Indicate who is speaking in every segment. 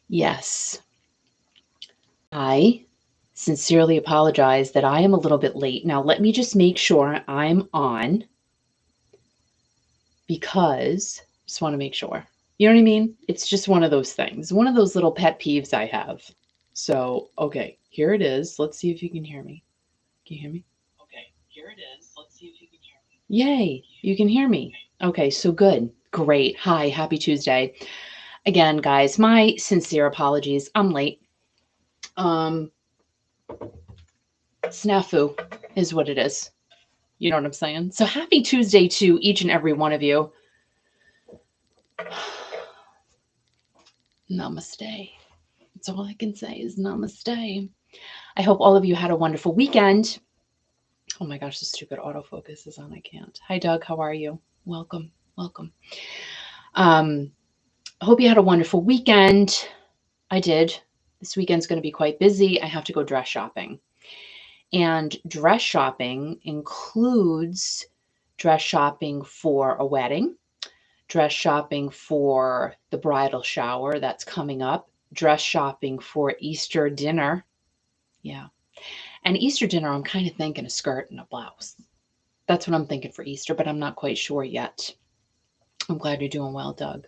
Speaker 1: Yes, I sincerely apologize that I am a little bit late. Now, let me just make sure I'm on because just want to make sure. You know what I mean? It's just one of those things, one of those little pet peeves I have. So, okay, here it is. Let's see if you can hear me. Can you hear me? Okay, here it is. Let's see if you can hear me. Yay, you can hear me. Okay, so good. Great. Hi, happy Tuesday. Again, guys, my sincere apologies. I'm late. Um, snafu is what it is. You know what I'm saying? So happy Tuesday to each and every one of you. Namaste. That's all I can say is namaste. I hope all of you had a wonderful weekend. Oh my gosh, the stupid autofocus is on. I can't. Hi, Doug. How are you? Welcome. Welcome. I hope you had a wonderful weekend. I did. This weekend's going to be quite busy. I have to go dress shopping. And dress shopping includes dress shopping for a wedding, dress shopping for the bridal shower that's coming up, dress shopping for Easter dinner. Yeah. And Easter dinner, I'm kind of thinking a skirt and a blouse. That's what I'm thinking for Easter, but I'm not quite sure yet. I'm glad you're doing well, Doug.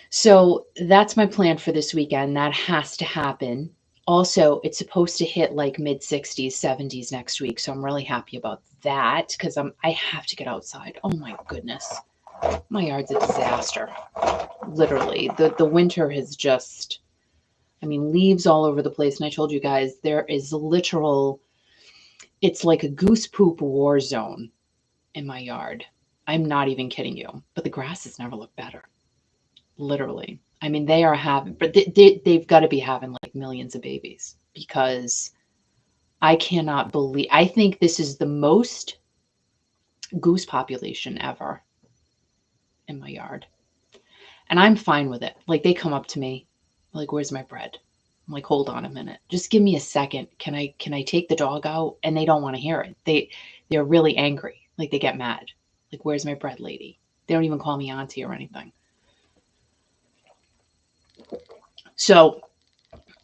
Speaker 1: So that's my plan for this weekend. That has to happen. Also, it's supposed to hit like mid 60s, 70s next week. So I'm really happy about that because I have to get outside. Oh my goodness. My yard's a disaster. Literally. The winter has just, I mean, leaves all over the place. And I told you guys there is literal, it's like a goose poop war zone in my yard. I'm not even kidding you. But the grass has never looked better. Literally. I mean, they are having, but they've got to be having like millions of babies because I cannot believe, I think this is the most goose population ever in my yard. And I'm fine with it. Like they come up to me, like, where's my bread? I'm like, hold on a minute. Just give me a second. Can I take the dog out? And they don't want to hear it. They're really angry. Like they get mad. Like, where's my bread, lady? They don't even call me auntie or anything. So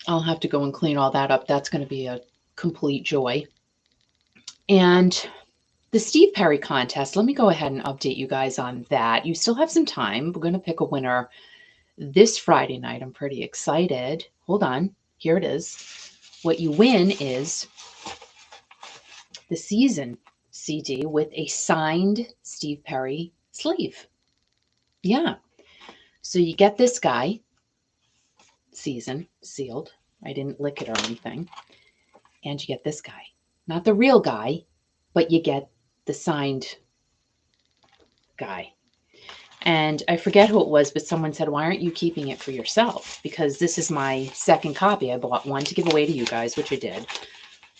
Speaker 1: I'll have to go and clean all that up. That's going to be a complete joy. And the Steve Perry contest, let me go ahead and update you guys on that. You still have some time. We're going to pick a winner this Friday night. I'm pretty excited. Hold on. Here it is. What you win is the season CD with a signed Steve Perry sleeve. Yeah. So you get this guy, season, sealed. I didn't lick it or anything. And you get this guy. Not the real guy, but you get the signed guy. And I forget who it was, but someone said, why aren't you keeping it for yourself? Because this is my second copy. I bought one to give away to you guys, which I did,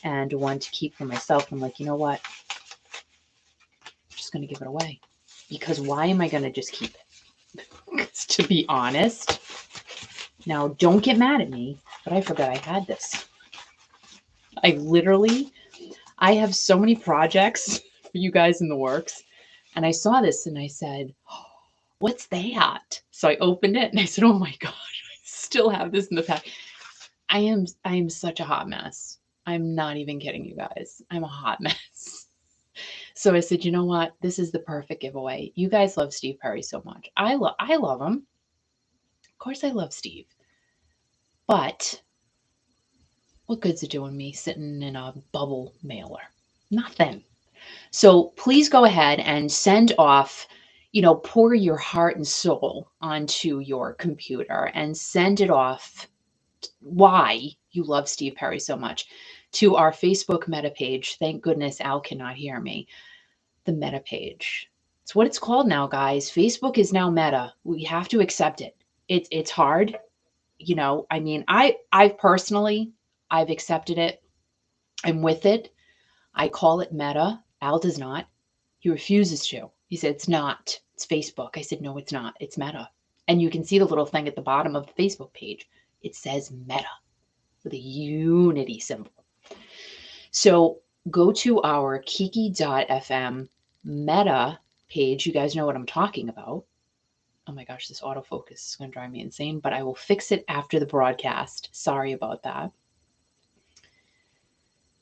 Speaker 1: and one to keep for myself. I'm like, you know what? I'm just going to give it away. Because why am I going to just keep it? Because to be honest, now don't get mad at me, but I forgot I had this. I have so many projects for you guys in the works. And I saw this and I said, oh, what's that? So I opened it and I said, oh my gosh, I still have this in the pack. I am such a hot mess. I'm not even kidding you guys. I'm a hot mess. So I said, you know what? This is the perfect giveaway. You guys love Steve Perry so much. I love him. Of course I love Steve. But what good's it doing me sitting in a bubble mailer? Nothing. So please go ahead and send off, pour your heart and soul onto your computer and send it off why you love Steve Perry so much to our Facebook meta page. Thank goodness Al cannot hear me. The meta page. It's what it's called now, guys. Facebook is now meta. We have to accept it. It's hard. I mean, I've personally, I've accepted it. I'm with it. I call it meta. Al does not. He refuses to. He said, it's not. It's Facebook. I said, no, it's not. It's meta. And you can see the little thing at the bottom of the Facebook page. It says meta with a unity symbol. So go to our Kiki.fm meta page. You guys know what I'm talking about. Oh my gosh, this autofocus is going to drive me insane, but I will fix it after the broadcast. Sorry about that.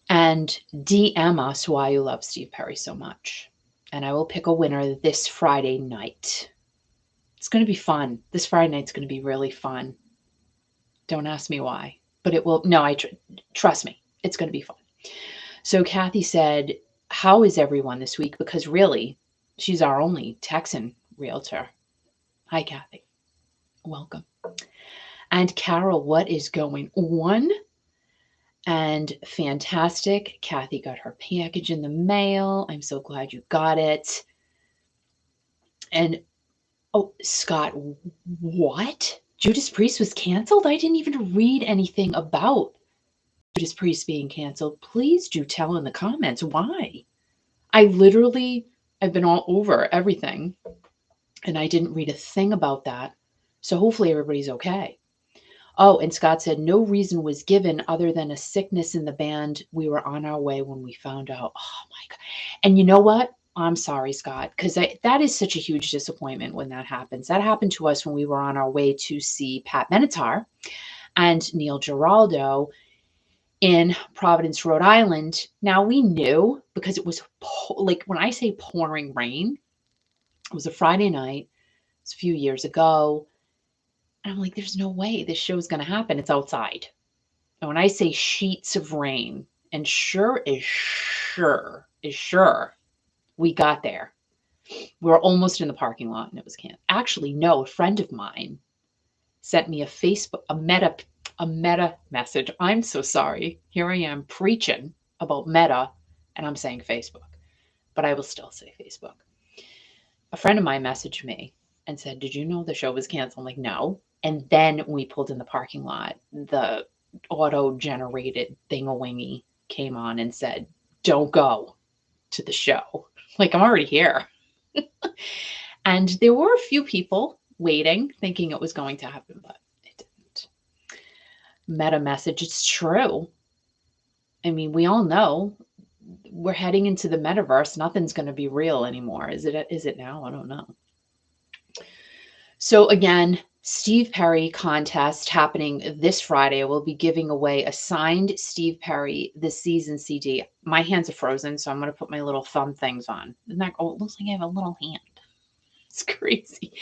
Speaker 1: And DM us why you love Steve Perry so much. And I will pick a winner this Friday night. It's going to be fun. This Friday night's going to be really fun. Don't ask me why, but it will. No, trust me, it's going to be fun. So Kathy said, how is everyone this week? Because really, she's our only Texan realtor. Hi, Kathy. Welcome. And Carol, what is going on? And fantastic. Kathy got her package in the mail. I'm so glad you got it. And oh, Scott, what? Judas Priest was canceled? I didn't even read anything about Judas Priest being canceled. Please do tell in the comments why. I've been all over everything, and I didn't read a thing about that. So hopefully everybody's okay. Oh, and Scott said no reason was given other than a sickness in the band. We were on our way when we found out. Oh my God. And you know what? I'm sorry, Scott, because that is such a huge disappointment when that happens. That happened to us when we were on our way to see Pat Benatar and Neil Giraldo in Providence, Rhode Island. Now we knew because it was like when I say pouring rain, it was a Friday night. It was a few years ago. And I'm like, there's no way this show is going to happen. It's outside. And when I say sheets of rain, and sure, we got there. We were almost in the parking lot and it was canceled. Actually, no, a friend of mine sent me a meta message. I'm so sorry. Here I am preaching about meta and I'm saying Facebook, but I will still say Facebook. A friend of mine messaged me and said, did you know the show was canceled? I'm like, no. And then when we pulled in the parking lot, the auto-generated thingawingy came on and said, don't go to the show. Like, I'm already here. And there were a few people waiting, thinking it was going to happen, but it didn't. Meta message, it's true. I mean, we all know we're heading into the metaverse. Nothing's going to be real anymore. Is it now? I don't know. So again, Steve Perry contest happening this Friday. We'll be giving away a signed Steve Perry The Season CD. My hands are frozen, so I'm going to put my little thumb things on. Isn't that, oh, it looks like I have a little hand. It's crazy.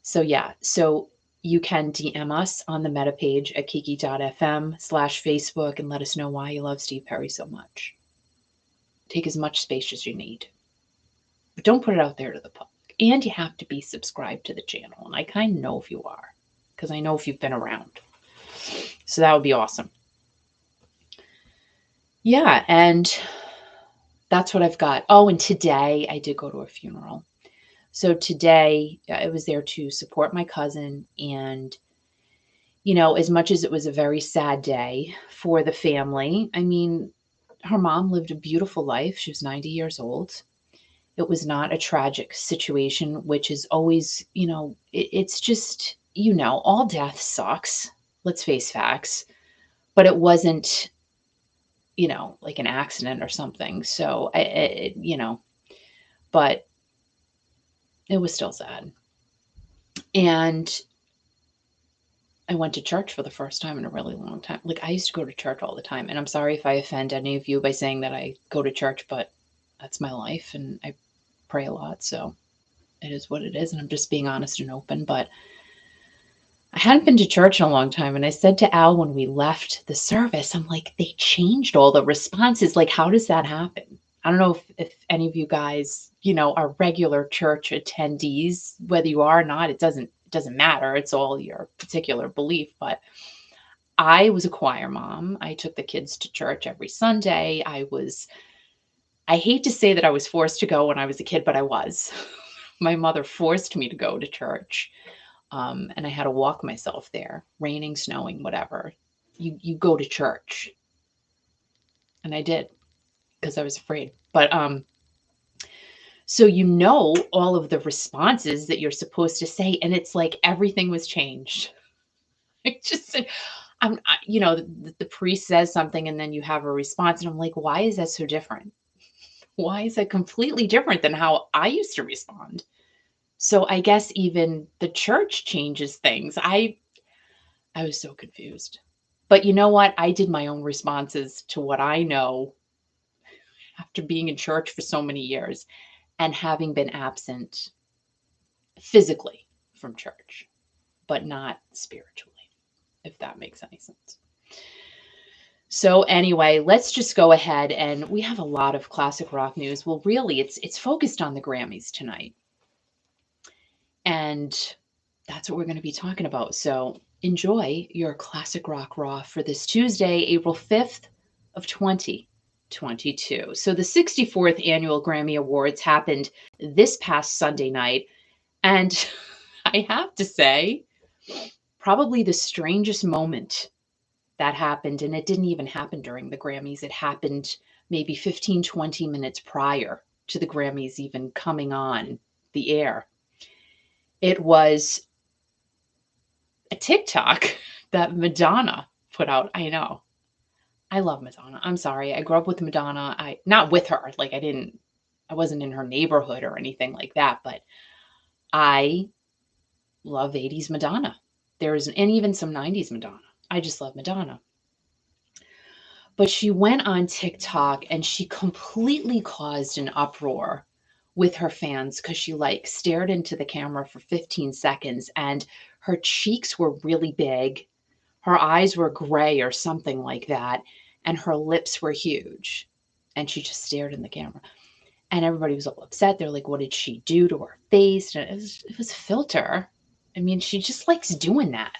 Speaker 1: So yeah, so you can DM us on the meta page at kiki.fm/Facebook and let us know why you love Steve Perry so much. Take as much space as you need, but don't put it out there to the public. And you have to be subscribed to the channel. And I kind of know if you are, because I know if you've been around. So that would be awesome. Yeah, and that's what I've got. Oh, and today I did go to a funeral. So today I was there to support my cousin. And, you know, as much as it was a very sad day for the family, I mean, her mom lived a beautiful life. She was 90 years old. It was not a tragic situation, which is always, you know, it's just, you know, all death sucks. Let's face facts. But it wasn't, you know, like an accident or something. So, you know, but it was still sad. And I went to church for the first time in a really long time. Like, I used to go to church all the time. And I'm sorry if I offend any of you by saying that I go to church, but that's my life. And I pray a lot, so it is what it is, and I'm just being honest and open. But I hadn't been to church in a long time, and I said to Al when we left the service, I'm like, they changed all the responses. Like, how does that happen? I don't know if any of you guys, you know, are regular church attendees. Whether you are or not, it doesn't matter. It's all your particular belief. But I was a choir mom. I took the kids to church every Sunday. I hate to say that I was forced to go when I was a kid, but I was. My mother forced me to go to church, and I had to walk myself there, raining, snowing, whatever. You go to church. And I did, because I was afraid. But so you know all of the responses that you're supposed to say, and it's like everything was changed. I just said, you know, the priest says something, and then you have a response, and I'm like, why is that so different? Why is that completely different than how I used to respond? So I guess even the church changes things. I was so confused. But you know what? I did my own responses to what I know after being in church for so many years and having been absent physically from church, but not spiritually, if that makes any sense. So anyway, let's just go ahead, and we have a lot of classic rock news. Well, really it's focused on the Grammys tonight. And that's what we're going to be talking about. So enjoy your classic rock raw for this Tuesday, April 5th of 2022. So the 64th annual Grammy Awards happened this past Sunday night. And I have to say, probably the strangest moment that happened, and it didn't even happen during the Grammys. It happened maybe 15, 20 minutes prior to the Grammys even coming on the air. It was a TikTok that Madonna put out. I know. I love Madonna. I'm sorry. I grew up with Madonna. Not with her. Like I wasn't in her neighborhood or anything like that, but I love 80s Madonna. And even some 90s Madonna. I just love Madonna. But she went on TikTok and she completely caused an uproar with her fans because she like stared into the camera for 15 seconds and her cheeks were really big. Her eyes were gray or something like that. And her lips were huge. And she just stared in the camera. And everybody was all upset. They're like, what did she do to her face? And it was filter. I mean, she just likes doing that.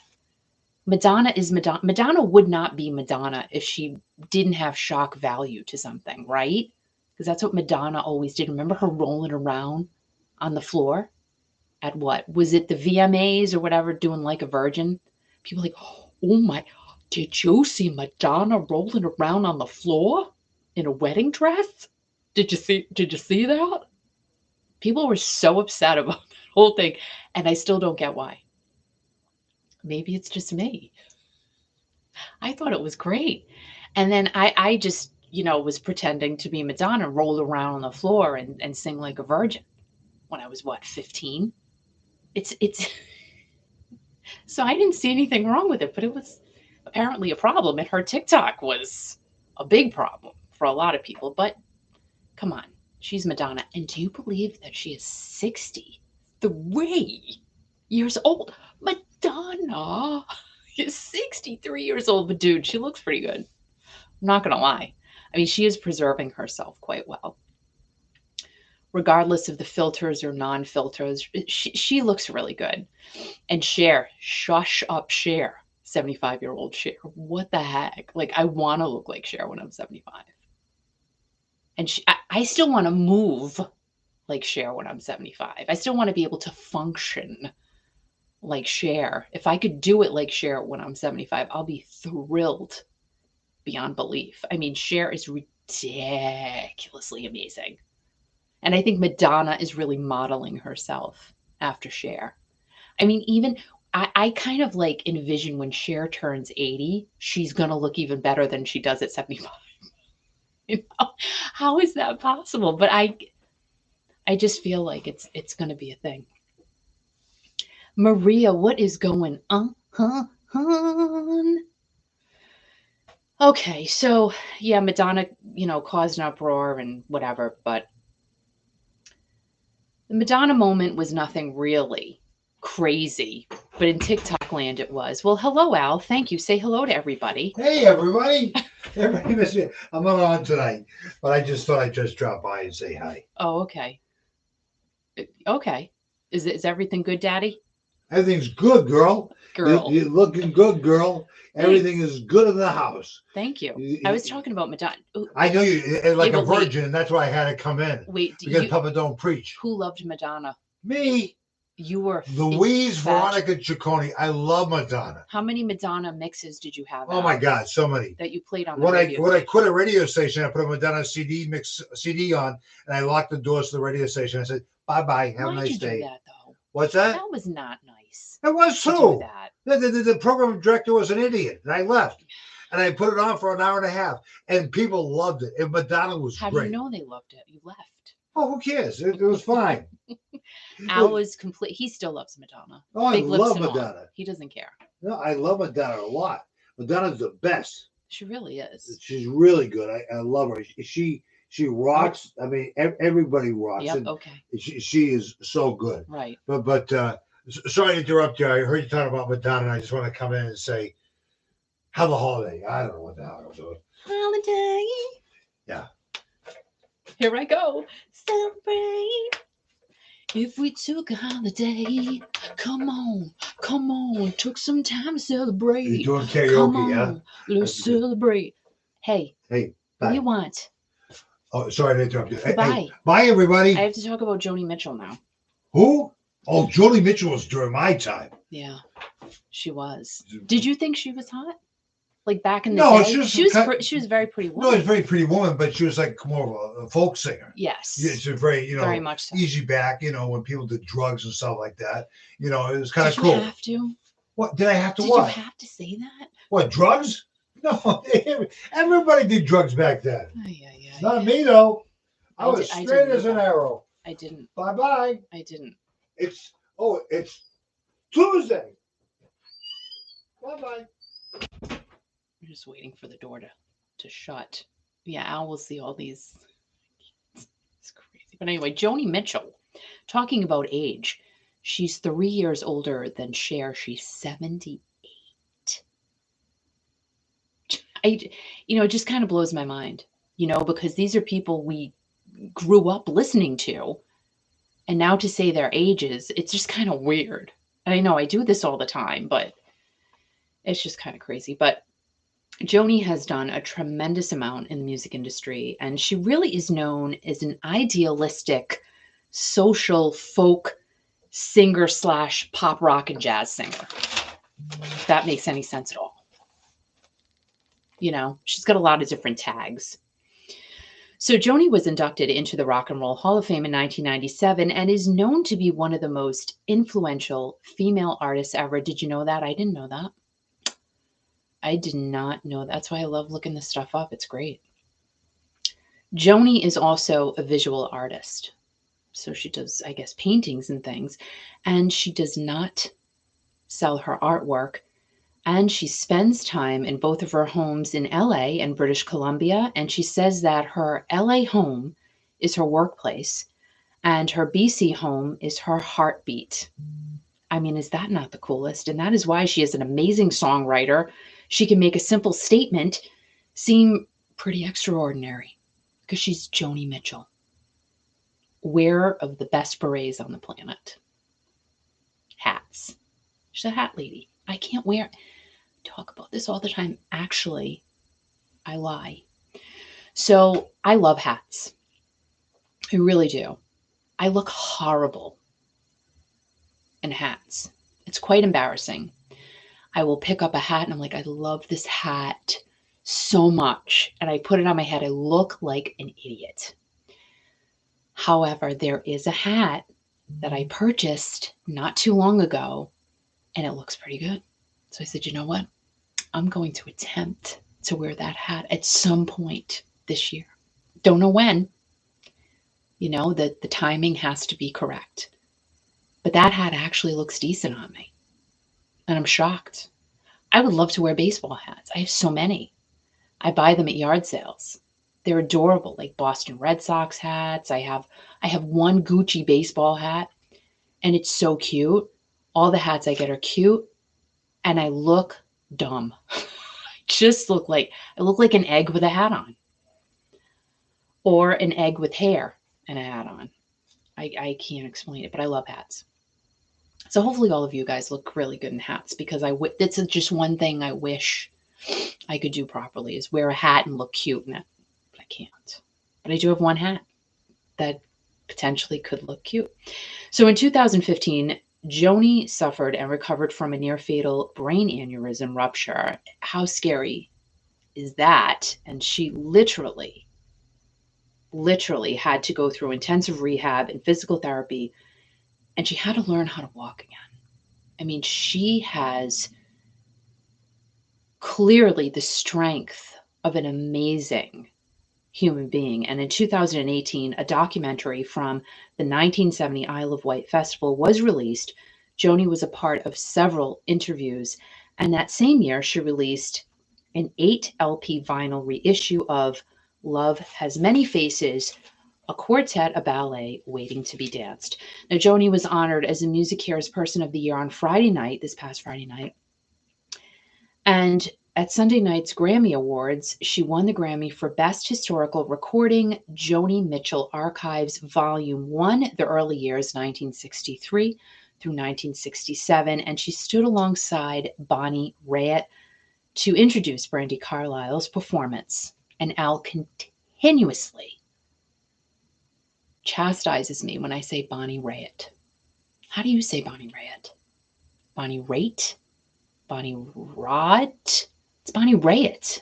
Speaker 1: Madonna is Madonna. Madonna would not be Madonna if she didn't have shock value to something, right? Because that's what Madonna always did. Remember her rolling around on the floor at what? Was it the VMAs or whatever, doing like a virgin? People like, oh my, did you see Madonna rolling around on the floor in a wedding dress? Did you see that? People were so upset about that whole thing, and I still don't get why. Maybe it's just me. I thought it was great. And then I just, was pretending to be Madonna, roll around on the floor and sing like a virgin when I was what, 15? It's so I didn't see anything wrong with it, but it was apparently a problem. And her TikTok was a big problem for a lot of people. But come on, she's Madonna. And do you believe that she is 63 years old? Madonna is 63 years old, but dude, she looks pretty good. I'm not going to lie. I mean, she is preserving herself quite well. Regardless of the filters or non-filters, she looks really good. And Cher, shush up Cher, 75-year-old Cher. What the heck? Like, I want to look like Cher when I'm 75. And I still want to move like Cher when I'm 75. I still want to be able to function like Cher. If I could do it like Cher when I'm 75, I'll be thrilled beyond belief. I mean, Cher is ridiculously amazing. And I think Madonna is really modeling herself after Cher. I mean, even I kind of like envision when Cher turns 80, she's going to look even better than she does at 75. How is that possible? But I just feel like it's going to be a thing. Maria, what is going on? Okay, so yeah, Madonna, caused an uproar and whatever, but the Madonna moment was nothing really crazy, but in TikTok land it was. Well, hello, Al. Thank you. Say hello to everybody.
Speaker 2: Hey, everybody. Everybody missed me. I'm not on tonight, but I just thought I'd just drop by and say hi.
Speaker 1: Oh, okay. Okay. Is everything good, Daddy?
Speaker 2: Everything's good, girl.
Speaker 1: Girl.
Speaker 2: You're looking good, girl. Everything is good in the house.
Speaker 1: Thank you. I was talking about Madonna.
Speaker 2: I know you're like
Speaker 1: Yeah,
Speaker 2: a
Speaker 1: but
Speaker 2: virgin, and that's why I had to come in.
Speaker 1: Wait,
Speaker 2: Because Papa don't preach.
Speaker 1: who loved Madonna?
Speaker 2: Me.
Speaker 1: You were
Speaker 2: Louise Veronica Ciccone. I love Madonna.
Speaker 1: How many Madonna mixes did you have?
Speaker 2: Oh my God, so many.
Speaker 1: That you played on the radio
Speaker 2: When I quit a radio station, I put a Madonna CD on, and I locked the doors to the radio station. I said, bye-bye, have a nice day.
Speaker 1: Do that, though?
Speaker 2: What's that?
Speaker 1: That was not nice.
Speaker 2: It was too. The program director was an idiot, and I left. And I put it on for an hour and a half, and people loved it. And Madonna was great.
Speaker 1: How do you know they loved it? You left.
Speaker 2: Oh, who cares? It was fine.
Speaker 1: Al was complete. He still loves Madonna.
Speaker 2: Oh, I
Speaker 1: Big lips
Speaker 2: love
Speaker 1: and all.
Speaker 2: Madonna.
Speaker 1: He doesn't care.
Speaker 2: No, I love Madonna a lot. Madonna's the best.
Speaker 1: She really is.
Speaker 2: She's really good. I love her. She rocks. I mean, everybody rocks.
Speaker 1: Yep.
Speaker 2: And
Speaker 1: Okay.
Speaker 2: she is so good.
Speaker 1: Right.
Speaker 2: But sorry to interrupt you. I heard you talking about Madonna, and I just want to come in and say, have a holiday. I don't know what the hell I'm doing.
Speaker 1: Holiday.
Speaker 2: Yeah.
Speaker 1: Here I go. Celebrate. If we took a holiday, come on, took some time to celebrate.
Speaker 2: You're doing
Speaker 1: Come
Speaker 2: karaoke,
Speaker 1: on,
Speaker 2: yeah?
Speaker 1: let's celebrate. Hey,
Speaker 2: Hey,
Speaker 1: what
Speaker 2: bye.
Speaker 1: do you want?
Speaker 2: Oh, sorry to interrupt you.
Speaker 1: Bye.
Speaker 2: Hey, bye, everybody.
Speaker 1: I have to talk about Joni Mitchell now.
Speaker 2: Who? Oh, Joni Mitchell was during my time.
Speaker 1: Yeah, she was. Did you think she was hot? Like back in the
Speaker 2: No,
Speaker 1: day? She was a very pretty woman.
Speaker 2: No, she's a very pretty woman, but she was like more of a folk singer.
Speaker 1: Yes.
Speaker 2: Yeah, she's very,
Speaker 1: very much so.
Speaker 2: easy back, when people did drugs and stuff like that. It was kind of
Speaker 1: Did
Speaker 2: cool.
Speaker 1: you have to?
Speaker 2: What? Did I have to
Speaker 1: Did
Speaker 2: what?
Speaker 1: you have to say that?
Speaker 2: What, drugs? No, everybody did drugs back then.
Speaker 1: Yeah.
Speaker 2: Not me, though. I was
Speaker 1: I
Speaker 2: straight as an arrow.
Speaker 1: I didn't.
Speaker 2: Bye-bye.
Speaker 1: I didn't.
Speaker 2: It's Tuesday. Bye-bye.
Speaker 1: I'm just waiting for the door to shut. Yeah, Al will see all these. It's crazy. But anyway, Joni Mitchell, talking about age, she's 3 years older than Cher. She's 78. It just kind of blows my mind, because these are people we grew up listening to. And now to say their ages, it's just kind of weird. And I know I do this all the time, but it's just kind of crazy. But Joni has done a tremendous amount in the music industry, and she really is known as an idealistic, social folk singer / pop rock and jazz singer. If that makes any sense at all. She's got a lot of different tags. So Joni was inducted into the Rock and Roll Hall of Fame in 1997 and is known to be one of the most influential female artists ever. Did you know that? I didn't know that. I did not know that. That's why I love looking this stuff up. It's great. Joni is also a visual artist. So she does, I guess, paintings and things. And she does not sell her artwork. And she spends time in both of her homes in LA and British Columbia. And she says that her LA home is her workplace and her BC home is her heartbeat. I mean, is that not the coolest? And that is why she is an amazing songwriter. She can make a simple statement seem pretty extraordinary because she's Joni Mitchell, wearer of the best berets on the planet. Hats. She's a hat lady. I can't wear. Talk about this all the time. Actually, I lie. So I love hats. I really do. I look horrible in hats. It's quite embarrassing. I will pick up a hat and I'm like, I love this hat so much. And I put it on my head. I look like an idiot. However, there is a hat that I purchased not too long ago and it looks pretty good. So I said, you know what? I'm going to attempt to wear that hat at some point this year. Don't know when. The timing has to be correct. But that hat actually looks decent on me. And I'm shocked. I would love to wear baseball hats. I have so many. I buy them at yard sales. They're adorable, like Boston Red Sox hats. I have one Gucci baseball hat, and it's so cute. All the hats I get are cute, and I look dumb. I look like an egg with a hat on. Or an egg with hair and a hat on. I can't explain it, but I love hats. So hopefully all of you guys look really good in hats because that's just one thing I wish I could do properly is wear a hat and look cute in it. But I can't. But I do have one hat that potentially could look cute. So in 2015, Joni suffered and recovered from a near-fatal brain aneurysm rupture. How scary is that? And she literally had to go through intensive rehab and physical therapy, and she had to learn how to walk again. I mean, she has clearly the strength of an amazing human being. And in 2018, a documentary from the 1970 Isle of Wight Festival was released. Joni was a part of several interviews. And that same year, she released an 8 LP vinyl reissue of Love Has Many Faces, a quartet, a ballet waiting to be danced. Now, Joni was honored as the Music Cares Person of the Year on Friday night, this past Friday night. And at Sunday night's Grammy Awards, she won the Grammy for Best Historical Recording, Joni Mitchell Archives, Volume 1, the early years, 1963 through 1967. And she stood alongside Bonnie Raitt to introduce Brandi Carlile's performance. And Al continuously chastises me when I say Bonnie Raitt. How do you say Bonnie Raitt? Bonnie Raitt? Bonnie Rod? It's Bonnie Raitt.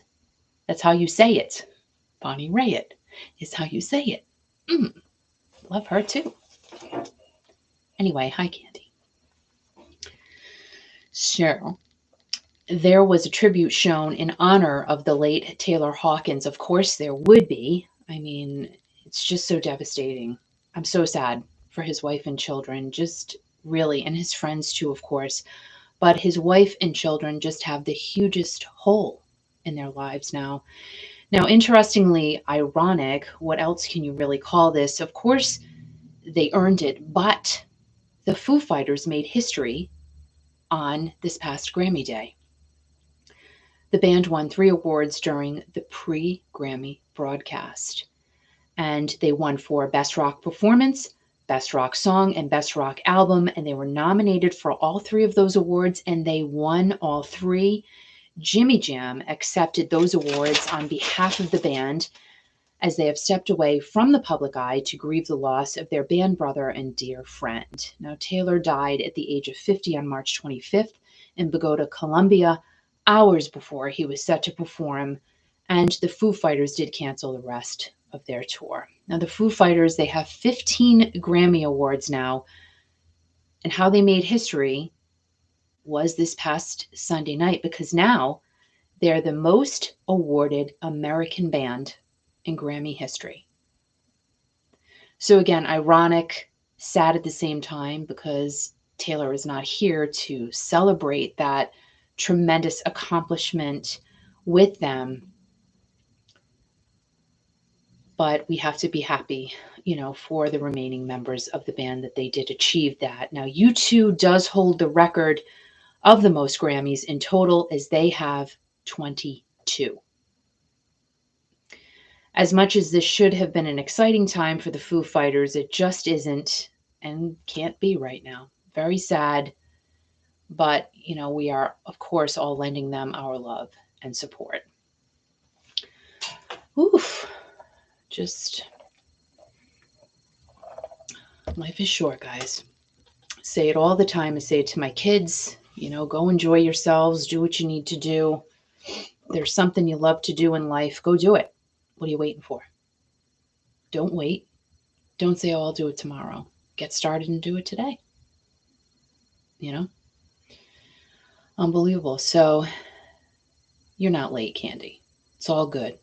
Speaker 1: That's how you say it. Bonnie Raitt is how you say it. Love her too. Anyway, hi, Candy. So, there was a tribute shown in honor of the late Taylor Hawkins. Of course, there would be. I mean, it's just so devastating. I'm so sad for his wife and children, just really, and his friends too, of course. But his wife and children just have the hugest hole in their lives now. Now, interestingly, ironic, what else can you really call this? Of course, they earned it, but the Foo Fighters made history on this past Grammy Day. The band won 3 awards during the pre-Grammy broadcast, and they won for Best Rock Performance, Best Rock Song, and Best Rock Album, and they were nominated for all 3 of those awards, and they won all 3. Jimmy Jam accepted those awards on behalf of the band as they have stepped away from the public eye to grieve the loss of their band brother and dear friend. Now, Taylor died at the age of 50 on March 25th in Bogota, Colombia, hours before he was set to perform, and the Foo Fighters did cancel the rest of their tour. Now, the Foo Fighters, they have 15 Grammy Awards now, and how they made history was this past Sunday night, because now they're the most awarded American band in Grammy history. So again, ironic, sad at the same time, because Taylor is not here to celebrate that tremendous accomplishment with them. But we have to be happy, for the remaining members of the band that they did achieve that. Now, U2 does hold the record of the most Grammys in total, as they have 22. As much as this should have been an exciting time for the Foo Fighters, it just isn't and can't be right now. Very sad. But, we are, of course, all lending them our love and support. Oof. Just, life is short, guys. Say it all the time. I say it to my kids, go enjoy yourselves, do what you need to do. There's something you love to do in life, go do it. What are you waiting for? Don't wait. Don't say, I'll do it tomorrow. Get started and do it today. Unbelievable. So you're not late, Candy. It's all good.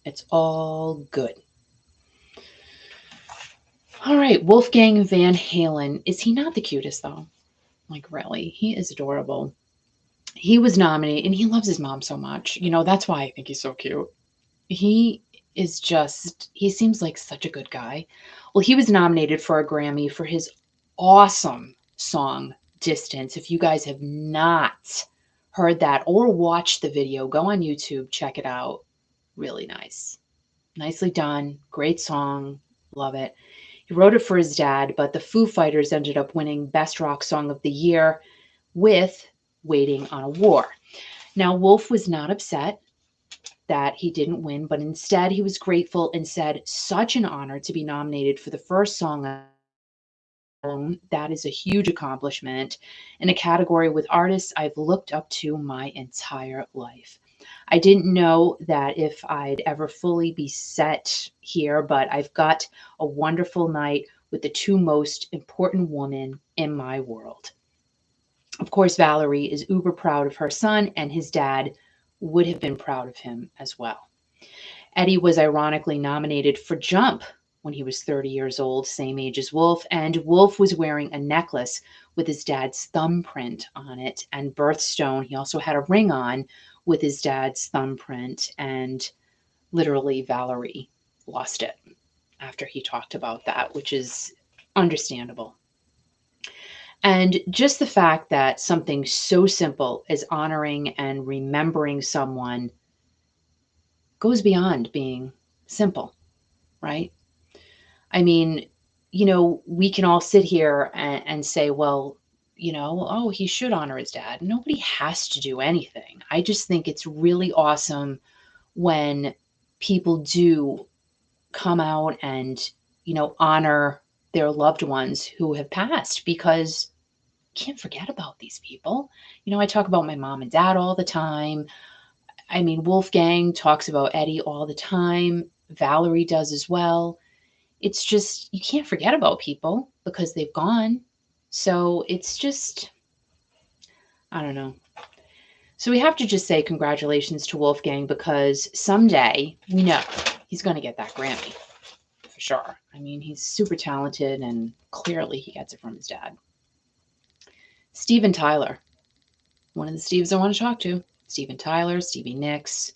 Speaker 1: It's all good. All right, Wolfgang Van Halen. Is he not the cutest, though? Like, really? He is adorable. He was nominated, and he loves his mom so much. That's why I think he's so cute. He seems like such a good guy. Well, he was nominated for a Grammy for his awesome song, Distance. If you guys have not heard that or watched the video, go on YouTube, check it out. Really nice. Nicely done. Great song. Love it. He wrote it for his dad, but the Foo Fighters ended up winning Best Rock Song of the Year with Waiting on a War. Now, Wolf was not upset that he didn't win, but instead he was grateful and said, such an honor to be nominated for the first song. That is a huge accomplishment in a category with artists I've looked up to my entire life. I didn't know that if I'd ever fully be set here, but I've got a wonderful night with the 2 most important women in my world. Of course, Valerie is uber proud of her son, and his dad would have been proud of him as well. Eddie was ironically nominated for Jump when he was 30 years old, same age as Wolf, and Wolf was wearing a necklace with his dad's thumbprint on it and birthstone. He also had a ring on with his dad's thumbprint, and literally Valerie lost it after he talked about that, which is understandable. And just the fact that something so simple as honoring and remembering someone goes beyond being simple, right? I mean, we can all sit here and say, well, oh, he should honor his dad. Nobody has to do anything. I just think it's really awesome when people do come out and, honor their loved ones who have passed, because you can't forget about these people. I talk about my mom and dad all the time. I mean, Wolfgang talks about Eddie all the time. Valerie does as well. It's just, you can't forget about people because they've gone. So it's just, I don't know. So we have to just say congratulations to Wolfgang, because someday we know he's going to get that Grammy for sure. I mean, he's super talented and clearly he gets it from his dad. Steven Tyler, one of the Steves I want to talk to. Steven Tyler, Stevie Nicks,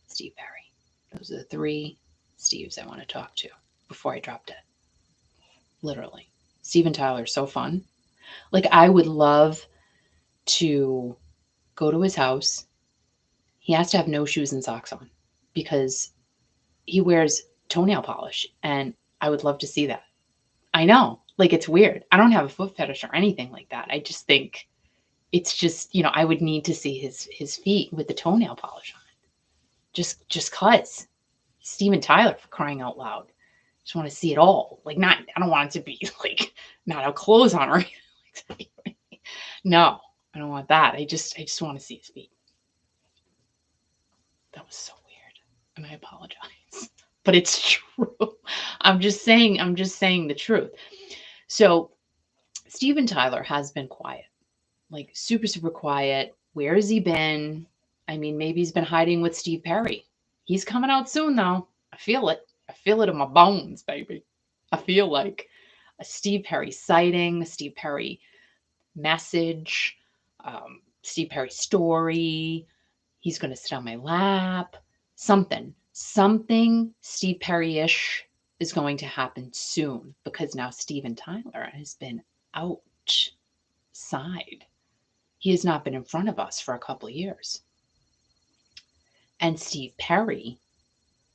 Speaker 1: Steve Perry. Those are the three Steves I want to talk to before I drop dead. Literally. Steven Tyler is so fun. Like, I would love to go to his house. He has to have no shoes and socks on because he wears toenail polish, and I would love to see that. I know, like, it's weird. I don't have a foot fetish or anything like that. I just think it's just, I would need to see his feet with the toenail polish on. Just cause. Steven Tyler, for crying out loud. Just want to see it all. Like, I don't want it to be like not have clothes on or anything like that. No, I don't want that. I just want to see his feet. That was so weird, and I apologize, but it's true. I'm just saying the truth. So Steven Tyler has been quiet, like super, super quiet. Where has he been? I mean, maybe he's been hiding with Steve Perry. He's coming out soon, though. I feel it. I feel it in my bones, baby. I feel like a Steve Perry sighting, a Steve Perry message, Steve Perry story. He's going to sit on my lap. Something Steve Perry-ish is going to happen soon, because now Steven Tyler has been outside. He has not been in front of us for a couple of years. And Steve Perry,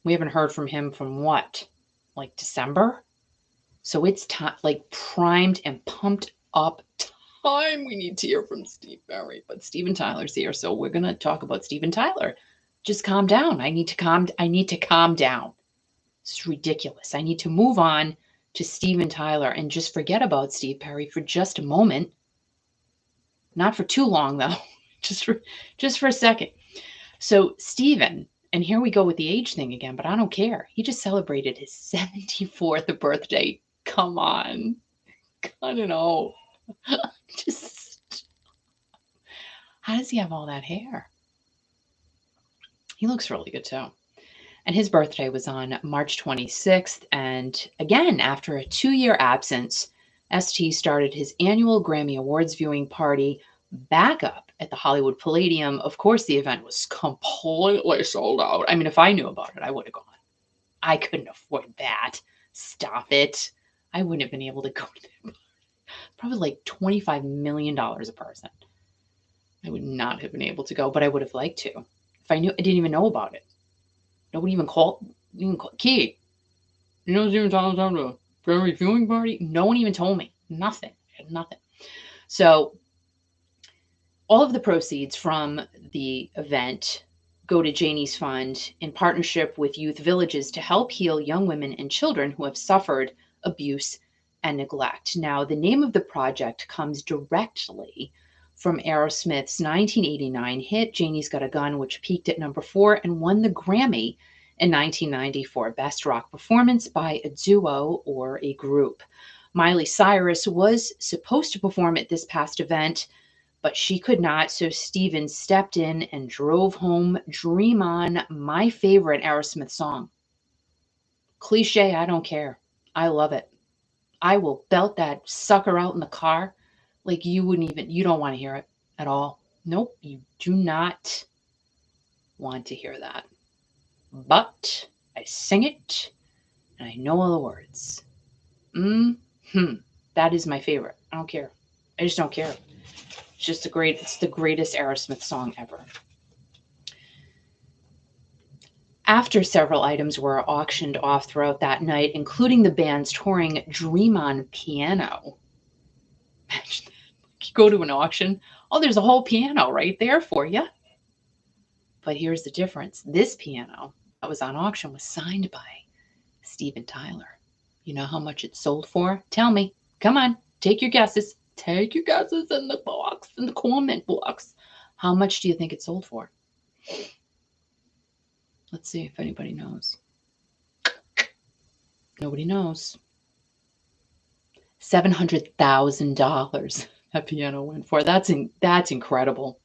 Speaker 1: we haven't heard from him from what? Like December? So it's time, like primed and pumped up time. We need to hear from Steve Perry, but Steven Tyler's here, so we're gonna talk about Steven Tyler. Just calm down. I need to calm down. It's ridiculous. I need to move on to Steven Tyler and just forget about Steve Perry for just a moment. Not for too long though. just for a second. So Steven, and here we go with the age thing again, but I don't care. He just celebrated his 74th birthday. Come on. I don't know. Just, how does he have all that hair? He looks really good too. And his birthday was on March 26th. And again, after a 2-year absence, ST started his annual Grammy Awards viewing party back up at the Hollywood Palladium. Of course, the event was completely sold out. I mean, if I knew about it, I would have gone. I couldn't afford that. Stop it. I wouldn't have been able to go to that. Probably like $25 million a person. I would not have been able to go, but I would have liked to. If I knew, I didn't even know about it. Nobody even called. Kiki, you know, even talking about the Grammy viewing party. No one even told me. Nothing. Nothing. So all of the proceeds from the event go to Janie's Fund in partnership with Youth Villages to help heal young women and children who have suffered abuse and neglect. Now, the name of the project comes directly from Aerosmith's 1989 hit, Janie's Got a Gun, which peaked at number 4 and won the Grammy in 1994, Best Rock Performance by a Duo or a Group. Miley Cyrus was supposed to perform at this past event, but she could not. So Steven stepped in and drove home Dream On, my favorite Aerosmith song. Cliche, I don't care. I love it. I will belt that sucker out in the car like you don't want to hear it at all. Nope, you do not want to hear that. But I sing it and I know all the words. That is my favorite. I don't care. I just don't care. It's the greatest Aerosmith song ever. After several items were auctioned off throughout that night, including the band's touring Dream On piano. Imagine that. You go to an auction, oh, there's a whole piano right there for you. But here's the difference. This piano that was on auction was signed by Steven Tyler. You know how much it sold for? Tell me. Come on, take your guesses. Take your guesses in the box, in the comment box. How much do you think it sold for? Let's see if anybody knows. Nobody knows. $700,000 that piano went for. That's incredible.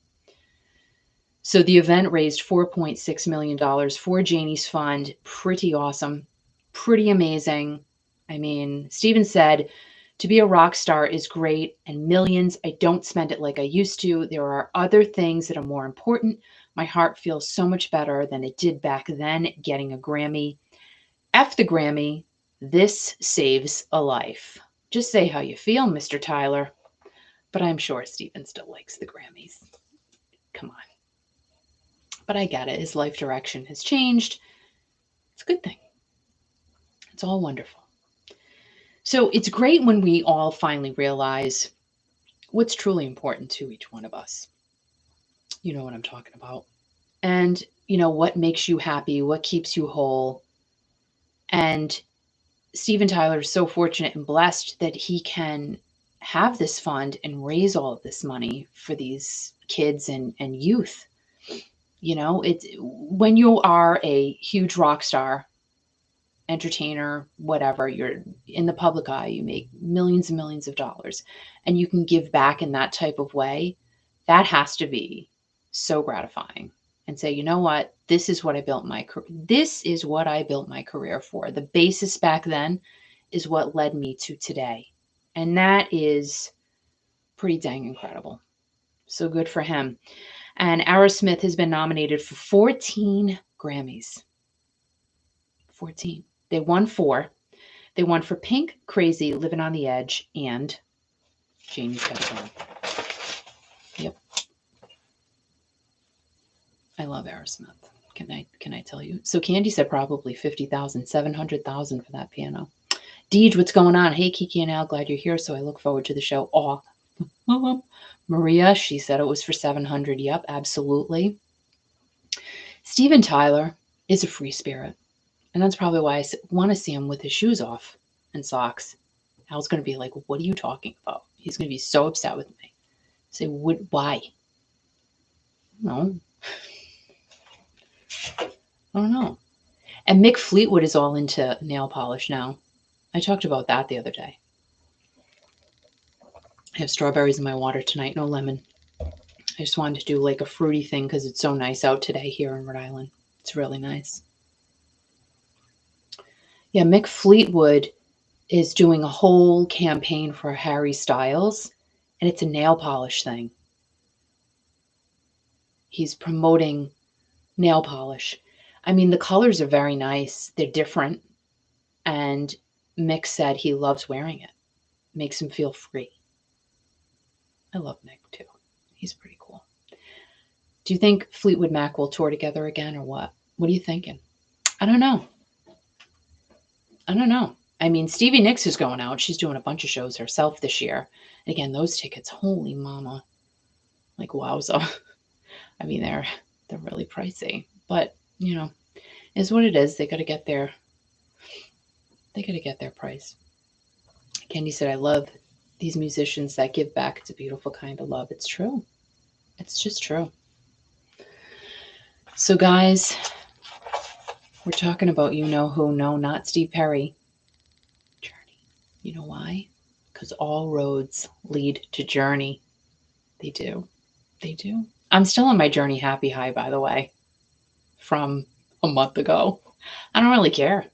Speaker 1: So the event raised $4.6 million for Janie's fund. Pretty awesome. Pretty amazing. I mean, Steven said, to be a rock star is great and millions. I don't spend it like I used to. There are other things that are more important. My heart feels so much better than it did back then getting a Grammy. F the Grammy. This saves a life. Just say how you feel, Mr. Tyler. But I'm sure Steven still likes the Grammys. Come on. But I get it. His life direction has changed. It's a good thing. It's all wonderful. So it's great when we all finally realize what's truly important to each one of us. You know what I'm talking about. And, what makes you happy, what keeps you whole. And Steven Tyler is so fortunate and blessed that he can have this fund and raise all of this money for these kids and youth. It's when you are a huge rock star, entertainer, whatever, you're in the public eye, you make millions and millions of dollars, and you can give back in that type of way. That has to be so gratifying. And say, you know what, this is what I built my career for. The basis back then is what led me to today. And that is pretty dang incredible. So good for him. And Aerosmith has been nominated for 14 Grammys. 14. They won 4. They won for Pink, Crazy, Living on the Edge, and Janie's Got One. Yep. I love Aerosmith. Can I tell you? So Candy said probably 50,000, 700,000 for that piano. Deej, what's going on? Hey, Kiki and Al, glad you're here. So I look forward to the show. Oh, Maria, she said it was for 700. Yep, absolutely. Steven Tyler is a free spirit. And that's probably why I want to see him with his shoes off and socks. Al's going to be like, what are you talking about? He's going to be so upset with me. Say, why? No. I don't know. And Mick Fleetwood is all into nail polish now. I talked about that the other day. I have strawberries in my water tonight, no lemon. I just wanted to do like a fruity thing because it's so nice out today here in Rhode Island. It's really nice. Yeah, Mick Fleetwood is doing a whole campaign for Harry Styles, and it's a nail polish thing. He's promoting nail polish. I mean, the colors are very nice. They're different. And Mick said he loves wearing it. Makes him feel free. I love Mick too. He's pretty cool. Do you think Fleetwood Mac will tour together again or what? What are you thinking? I don't know. I mean, Stevie Nicks is going out. She's doing a bunch of shows herself this year. And again, those tickets, holy mama. Like, wowza. I mean, they're really pricey. But, is what it is. They got to get their price. Candy said, I love these musicians that give back. It's a beautiful kind of love. It's true. It's just true. So, guys, we're talking about you-know-who. No, not Steve Perry. Journey. You know why? Because all roads lead to Journey. They do. They do. I'm still on my Journey happy high, by the way, from a month ago. I don't really care.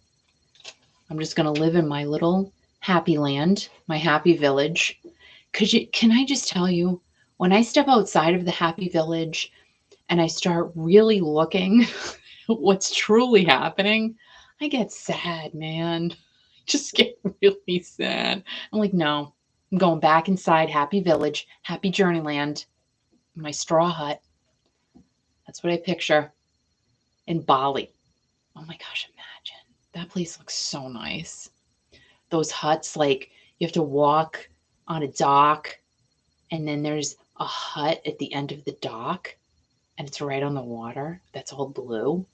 Speaker 1: I'm just going to live in my little happy land, my happy village. Can I just tell you, when I step outside of the happy village and I start really looking at what's truly happening, I get sad, man. I just get really sad. I'm like, no, I'm going back inside happy village, happy journeyland, my straw hut. That's what I picture in Bali. Oh my gosh, imagine. That place looks so nice. Those huts, like you have to walk on a dock, and then there's a hut at the end of the dock, and it's right on the water. That's all blue.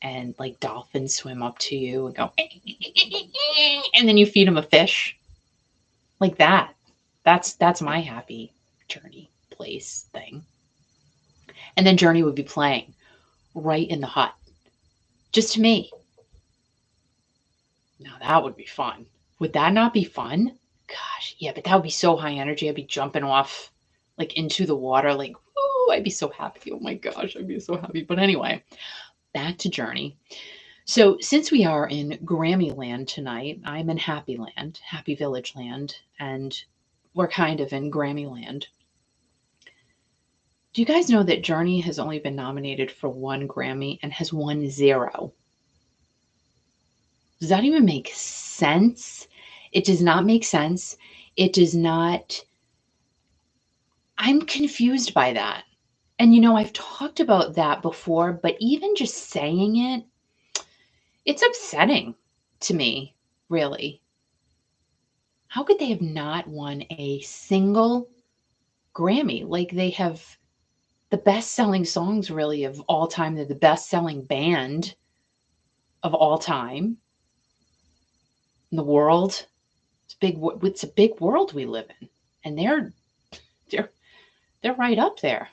Speaker 1: And like dolphins swim up to you and go, and then you feed them a fish. Like that. That's my happy journey place thing. And then Journey would be playing right in the hut. Just to me. Now that would be fun. Would that not be fun? Gosh, yeah, but that would be so high energy. I'd be jumping off like into the water, like, woo, I'd be so happy. Oh my gosh, I'd be so happy. But anyway, back to Journey. So since we are in Grammy land tonight, I'm in Happy Land, Happy Village land, and we're kind of in Grammy land. Do you guys know that Journey has only been nominated for 1 Grammy and has won 0? Does that even make sense? It does not make sense. It does not. I'm confused by that. And I've talked about that before, but even just saying it, it's upsetting to me, really. How could they have not won a single Grammy? Like, they have the best-selling songs, really, of all time. They're the best-selling band of all time in the world. It's a big world we live in, and they're right up there.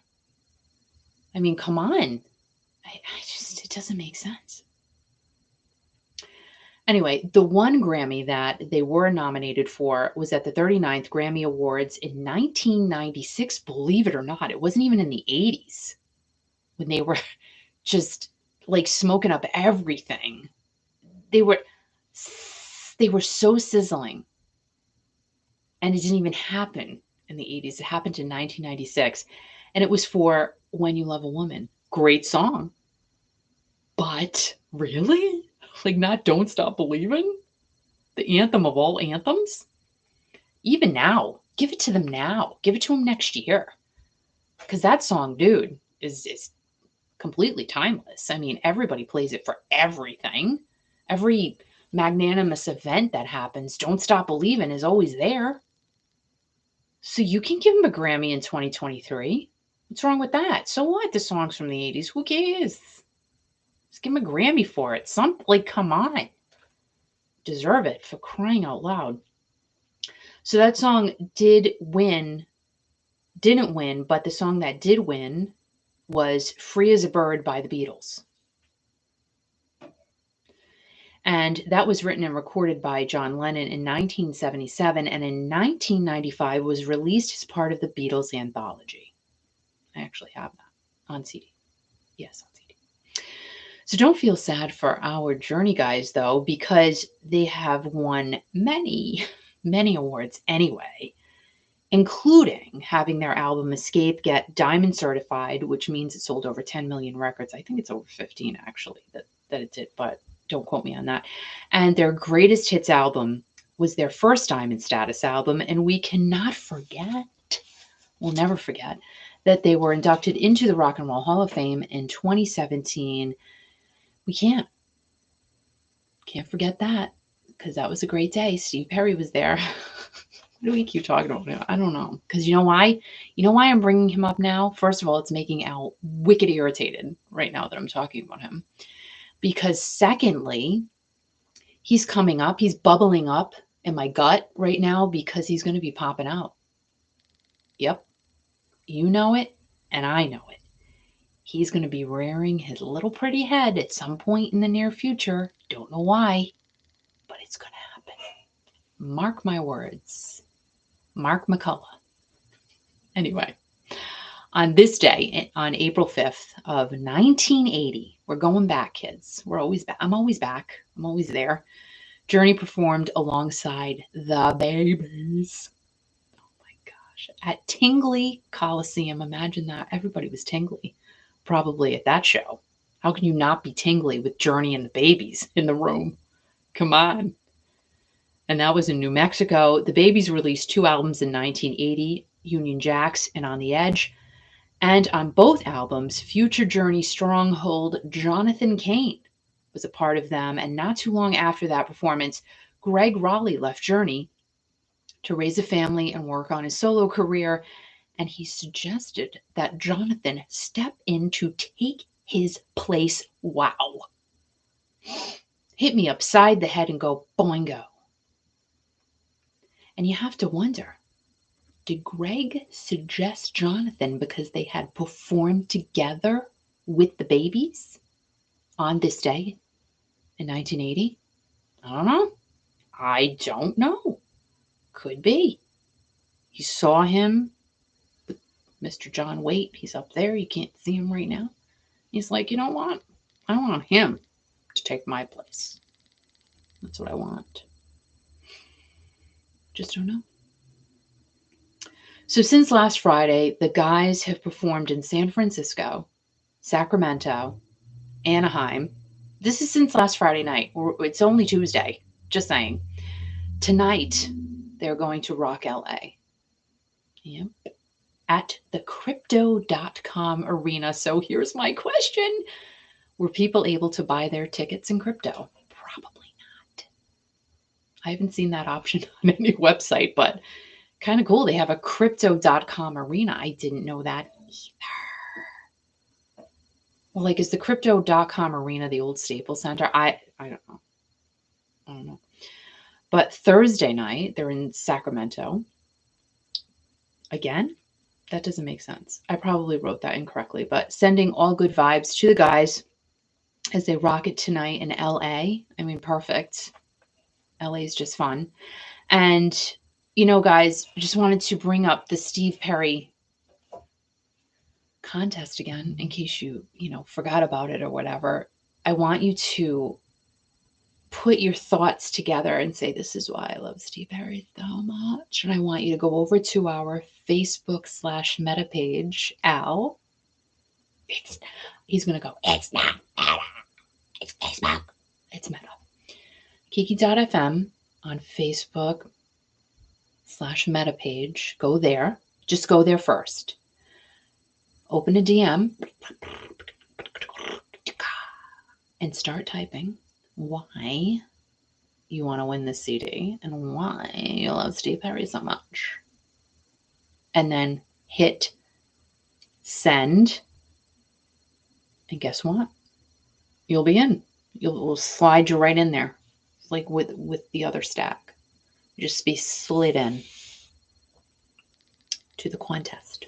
Speaker 1: I mean, come on. It doesn't make sense. Anyway, the 1 Grammy that they were nominated for was at the 39th Grammy Awards in 1996. Believe it or not, it wasn't even in the 80s when they were just like smoking up everything. They were so sizzling. And it didn't even happen in the 80s. It happened in 1996. And it was for When You Love a Woman. Great song. But really? Like, not Don't Stop Believing? The anthem of all anthems? Even now. Give it to them now. Give it to them next year. Because that song, dude, is completely timeless. I mean, everybody plays it for everything. Every magnanimous event that happens, Don't Stop Believing is always there. So you can give them a Grammy in 2023. What's wrong with that? So what? The song's from the 80s. Who cares? Just give them a Grammy for it. Come on. Deserve it, for crying out loud. So that song didn't win, but the song that did win was Free as a Bird by the Beatles. And that was written and recorded by John Lennon in 1977, and in 1995 was released as part of the Beatles anthology. I actually have that on CD. Yes, on CD. So don't feel sad for our Journey guys, though, because they have won many, many awards anyway, including having their album Escape get diamond certified, which means it sold over 10 million records. I think it's over 15, actually, that it did, but don't quote me on that. And their greatest hits album was their first diamond status album. And we cannot forget, we'll never forget, that they were inducted into the Rock and Roll Hall of Fame in 2017. We can't forget that, because that was a great day. Steve Perry was there. What do we keep talking about him? I don't know. Because you know why? You know why I'm bringing him up now? First of all, it's making Al wicked irritated right now that I'm talking about him. Because secondly, he's coming up. He's bubbling up in my gut right now because he's going to be popping out. Yep. You know it, and I know it. He's going to be rearing his little pretty head at some point in the near future. Don't know why, but it's going to happen. Mark my words. Mark McCullough. Anyway, On this day, on April 5th of 1980, we're going back, kids. We're always back. I'm always back. I'm always there. Journey performed alongside the Babies. Oh my gosh. At Tingley Coliseum. Imagine that. Everybody was tingly probably at that show. How can you not be tingly with Journey and the Babies in the room? Come on. And that was in New Mexico. The Babies released 2 albums in 1980, Union Jacks and On the Edge. And on both albums, future Journey stronghold Jonathan Cain was a part of them. And not too long after that performance, Greg Raleigh left Journey to raise a family and work on his solo career. And he suggested that Jonathan step in to take his place. Wow. Hit me upside the head and go boingo. And you have to wonder, did Greg suggest Jonathan because they had performed together with the Babies on this day in 1980? I don't know. Could be. He saw him with Mr. John Waite. He's up there. You can't see him right now. He's like, you know what? I want him to take my place. That's what I want. Just don't know. So since last Friday, the guys have performed in San Francisco, Sacramento, Anaheim. This is since last Friday night. It's only Tuesday. Just saying. Tonight, they're going to rock LA. Yep. At the crypto.com arena. So here's my question. Were people able to buy their tickets in crypto? Probably not. I haven't seen that option on any website, but kind of cool. They have a crypto.com arena. I didn't know that either. Well, like, is the crypto.com arena the old Staples Center? I don't know. I don't know. But Thursday night, they're in Sacramento. Again, that doesn't make sense. I probably wrote that incorrectly, but sending all good vibes to the guys as they rock it tonight in LA. I mean, perfect. LA is just fun. And you know, guys, just wanted to bring up the Steve Perry contest again, in case you forgot about it or whatever. I want you to put your thoughts together and say, this is why I love Steve Perry so much. And I want you to go over to our Facebook/Meta page. Al, he's going to go, it's not Meta. It's Facebook. It's Meta. Kiki.fm on Facebook /Meta page. Go there. Just go there first. Open a DM and start typing why you want to win this CD and why you love Steve Perry so much. And then hit send. And guess what? You'll be in. We'll slide you right in there. Like with the other stack. Just be slid in to the contest.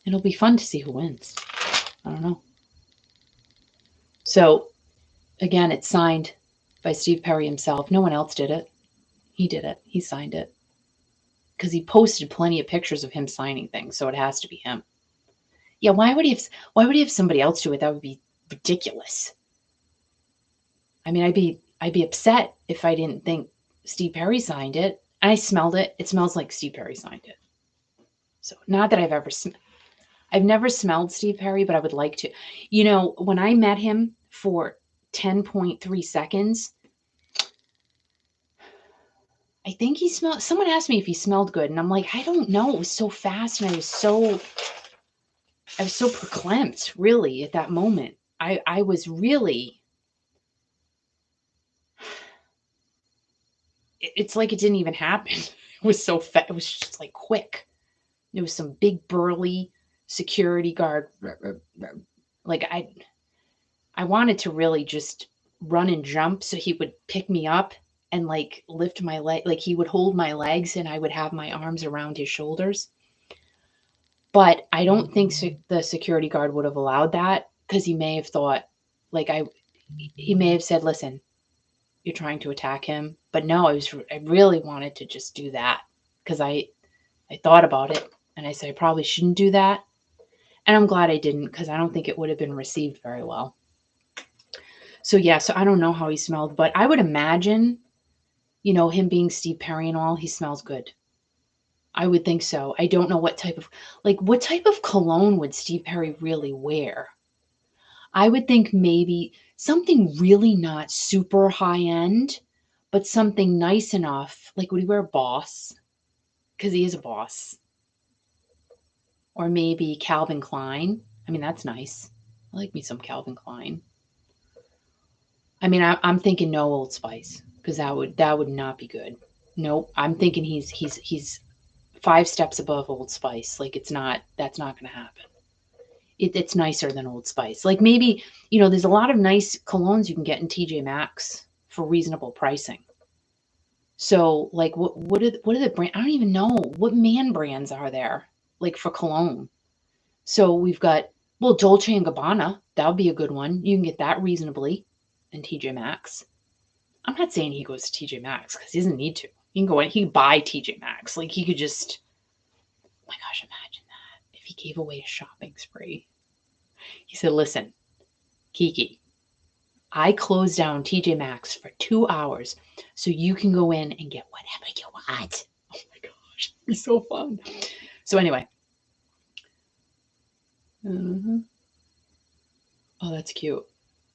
Speaker 1: It'll be fun to see who wins. I don't know. So, again, it's signed by Steve Perry himself. No one else did it. He did it. He signed it. Because he posted plenty of pictures of him signing things, so it has to be him. Yeah, why would he have somebody else do it? That would be ridiculous. I mean, I'd be upset if I didn't think Steve Perry signed it. I smelled it. It smells like Steve Perry signed it. So, not that I've never smelled Steve Perry, but I would like to. You know, when I met him for 10.3 seconds, I think he smelled, someone asked me if he smelled good, and I'm like, I don't know. It was so fast, and I was so verklempt, really, at that moment. I was really, it's like it didn't even happen. It was so fast. It was just like quick. There was some big burly security guard. Like I wanted to really just run and jump so he would pick me up and like lift my leg. Like he would hold my legs and I would have my arms around his shoulders. But I don't think the security guard would have allowed that, because he may have thought, like, he may have said, listen, you're trying to attack him. But no, I really wanted to just do that, because I thought about it. And I said, I probably shouldn't do that. And I'm glad I didn't, because I don't think it would have been received very well. So yeah, so I don't know how he smelled, but I would imagine, him being Steve Perry and all, he smells good. I would think so. I don't know what type of cologne would Steve Perry really wear? I would think maybe something really not super high end, but something nice enough. Like, would he wear Boss? Because he is a boss. Or maybe Calvin Klein. I mean, that's nice. I like me some Calvin Klein. I mean, I'm thinking no Old Spice, because that would not be good. Nope. I'm thinking he's 5 steps above Old Spice. Like, that's not going to happen. It's nicer than Old Spice. Like, maybe, there's a lot of nice colognes you can get in TJ Maxx for reasonable pricing. So, like, what are the brand? I don't even know what man brands are there, like, for cologne. So we've got, well, Dolce and Gabbana. That would be a good one. You can get that reasonably in TJ Maxx. I'm not saying he goes to TJ Maxx, because he doesn't need to. He can go in. He can buy TJ Maxx. Like, he could just. Oh my gosh! Imagine that if he gave away a shopping spree. He said, "Listen, Kiki, I closed down TJ Maxx for 2 hours, so you can go in and get whatever you want." Oh my gosh, it'd be so fun. So anyway. Oh, that's cute.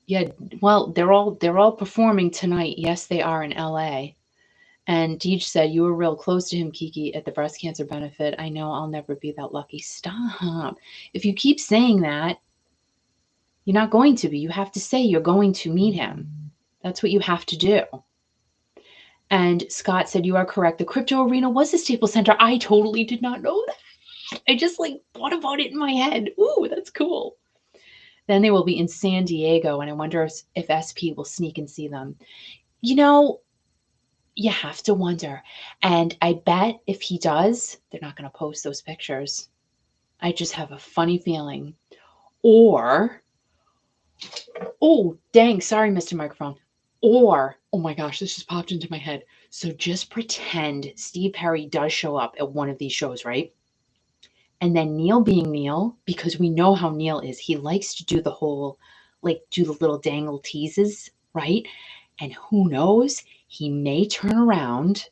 Speaker 1: Yeah, well, they're all performing tonight. Yes, they are in LA. And Deej said, "You were real close to him, Kiki, at the breast cancer benefit. I know I'll never be that lucky." Stop. If you keep saying that, you're not going to be. You have to say you're going to meet him. That's what you have to do. And Scott said, "You are correct. The crypto arena was the Staples Center." I totally did not know that. I just thought about it in my head. Ooh, that's cool. Then they will be in San Diego, and I wonder if SP will sneak and see them. You have to wonder. And I bet if he does, they're not going to post those pictures. I just have a funny feeling. Or, oh, dang, sorry, Mr. Microphone. Or, oh my gosh, this just popped into my head. So just pretend Steve Perry does show up at one of these shows, right? And then Neil being Neil, because we know how Neil is, he likes to do the whole, do the little dangle teases, right? And who knows, he may turn around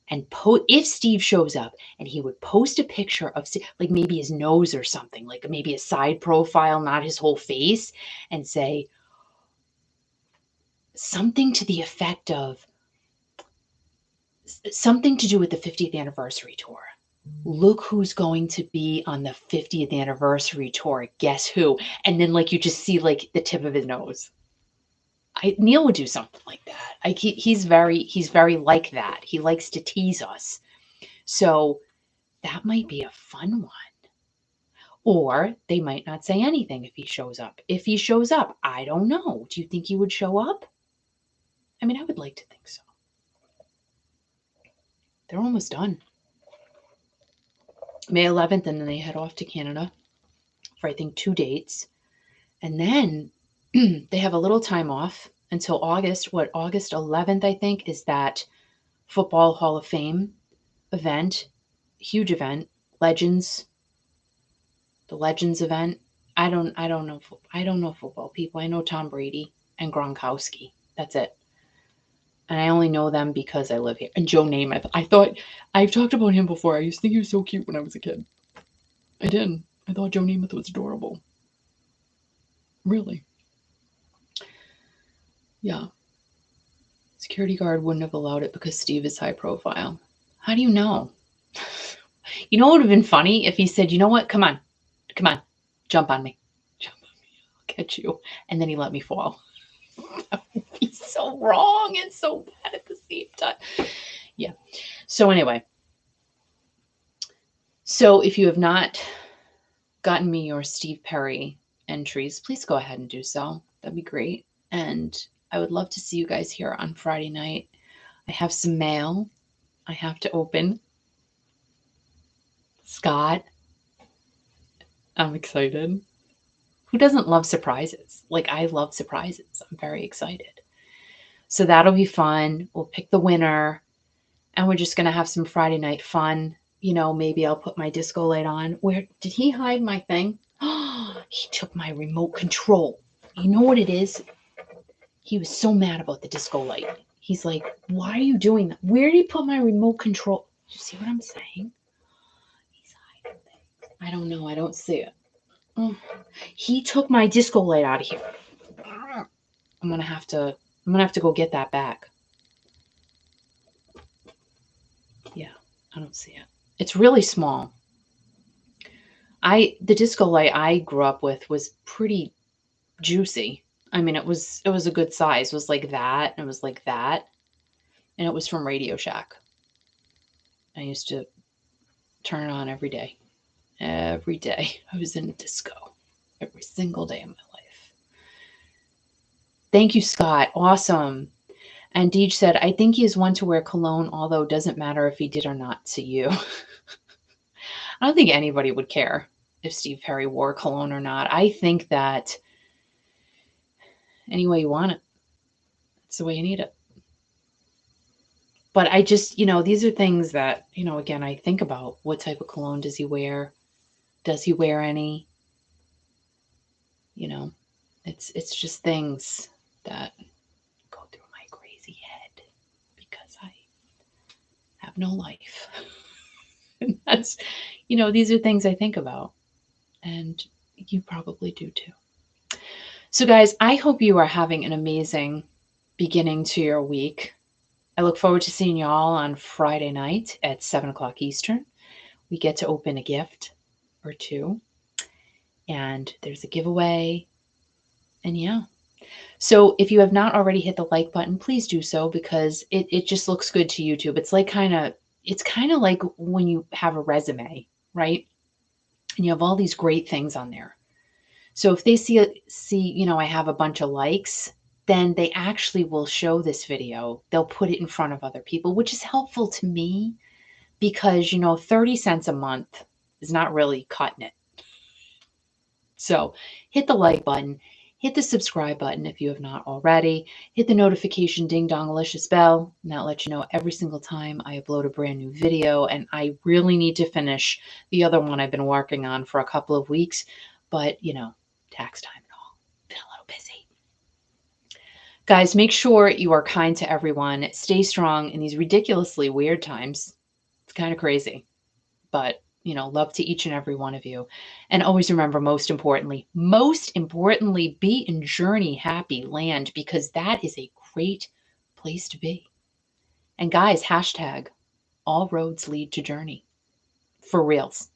Speaker 1: and if Steve shows up, and he would post a picture of, like, maybe his nose or something, like maybe a side profile, not his whole face, and say something to the effect of something to do with the 50th anniversary tour. Look who's going to be on the 50th anniversary tour. Guess who? And then, you just see, the tip of his nose. Neil would do something like that. He's very like that. He likes to tease us. So that might be a fun one. Or they might not say anything if he shows up. If he shows up, I don't know. Do you think he would show up? I mean, I would like to think so. They're almost done. May 11th, and then they head off to Canada for, I think, 2 dates. And then they have a little time off until August. August 11th, I think, is that Football Hall of Fame event. Huge event. Legends. The Legends event. I don't know football people. I know Tom Brady and Gronkowski. That's it. And I only know them because I live here. And Joe Namath. I've talked about him before. I used to think he was so cute when I was a kid. I did. I thought Joe Namath was adorable. Really. Yeah. Security guard wouldn't have allowed it because Steve is high profile. How do you know? You know what would have been funny if he said, "You know what? Come on. Jump on me. I'll catch you." And then he let me fall. That would be so wrong and so bad at the same time. Yeah. So anyway. So if you have not gotten me your Steve Perry entries, please go ahead and do so. That'd be great. And I would love to see you guys here on Friday night. I have some mail I have to open. Scott, I'm excited. Who doesn't love surprises? I love surprises. I'm very excited. So that'll be fun. We'll pick the winner, and we're just going to have some Friday night fun. maybe I'll put my disco light on. Where did he hide my thing? Oh, he took my remote control. You know what it is? He was so mad about the disco light. He's like, why are you doing that? Where did he put my remote control? You see what I'm saying? He's hiding things. I don't know. I don't see it. He took my disco light out of here. I'm gonna have to go get that back. Yeah, I don't see it. It's really small. The disco light I grew up with was pretty juicy. I mean, it was a good size. It was like that, and it was like that, and it was from Radio Shack. I used to turn it on every day. Every day, I was in a disco every single day of my life. Thank you, Scott. Awesome. And Deej said, I think he is one to wear cologne, although it doesn't matter if he did or not to you. I don't think anybody would care if Steve Perry wore cologne or not. I think that any way you want it, it's the way you need it. But I just, these are things that, again, I think about. What type of cologne does he wear? Does he wear any? It's just things that go through my crazy head because I have no life. And that's, these are things I think about. And you probably do too. So guys, I hope you are having an amazing beginning to your week. I look forward to seeing y'all on Friday night at 7 o'clock Eastern. We get to open a gift or two. And there's a giveaway. And yeah. So if you have not already hit the like button, please do so because it just looks good to YouTube. It's kind of like when you have a resume, right? And you have all these great things on there. So if they see, I have a bunch of likes, then they actually will show this video. They'll put it in front of other people, which is helpful to me because, 30 cents a month is not really cutting it. So hit the like button, hit the subscribe button if you have not already, hit the notification ding dong delicious bell, and that'll let you know every single time I upload a brand new video. And I really need to finish the other one I've been working on for a couple of weeks, but tax time and all, been a little busy. Guys, make sure you are kind to everyone. Stay strong in these ridiculously weird times. It's kind of crazy, but love to each and every one of you. And always remember, most importantly, be in journey happy land because that is a great place to be. And guys, hashtag all roads lead to journey. For reals.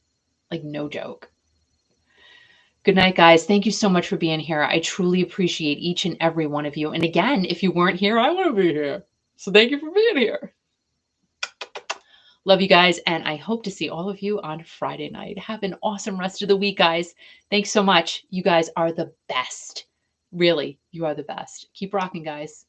Speaker 1: Like no joke. Good night, guys. Thank you so much for being here. I truly appreciate each and every one of you. And again, if you weren't here, I want to be here. So thank you for being here. Love you guys. And I hope to see all of you on Friday night. Have an awesome rest of the week, guys. Thanks so much. You guys are the best. Really, you are the best. Keep rocking, guys.